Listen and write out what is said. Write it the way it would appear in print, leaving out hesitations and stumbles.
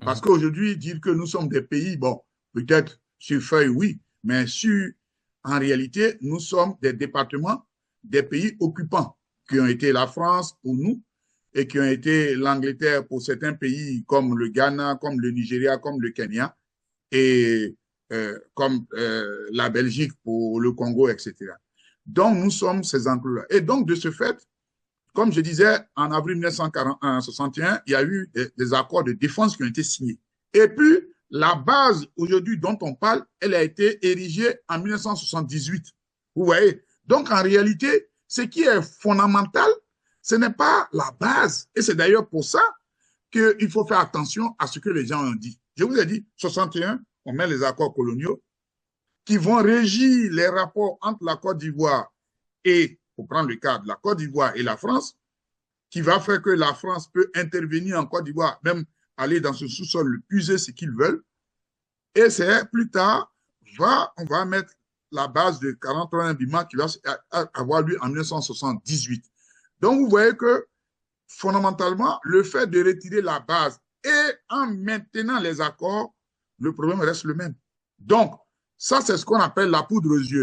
Parce Mhm. qu'aujourd'hui, dire que nous sommes des pays, bon, peut-être sur feuille, oui, mais en réalité, nous sommes des départements des pays occupants, qui ont été la France pour nous et qui ont été l'Angleterre pour certains pays comme le Ghana, comme le Nigeria, comme le Kenya et comme la Belgique pour le Congo, etc. Donc, nous sommes ces enclos-là. Et donc, de ce fait, comme je disais, en avril 1961, il y a eu des accords de défense qui ont été signés. Et puis, la base aujourd'hui dont on parle, elle a été érigée en 1978. Vous voyez? Donc, en réalité, ce qui est fondamental, ce n'est pas la base. Et c'est d'ailleurs pour ça qu'il faut faire attention à ce que les gens ont dit. Je vous ai dit, 61, on met les accords coloniaux qui vont régir les rapports entre la Côte d'Ivoire et, pour prendre le cas de la Côte d'Ivoire et la France, qui va faire que la France peut intervenir en Côte d'Ivoire, même aller dans ce sous-sol, puiser ce qu'ils veulent. Et c'est plus tard, on va mettre la base de 41 Bima qui va avoir lieu en 1978. Donc, vous voyez que fondamentalement, le fait de retirer la base et en maintenant les accords, le problème reste le même. Donc, ça, c'est ce qu'on appelle la poudre aux yeux.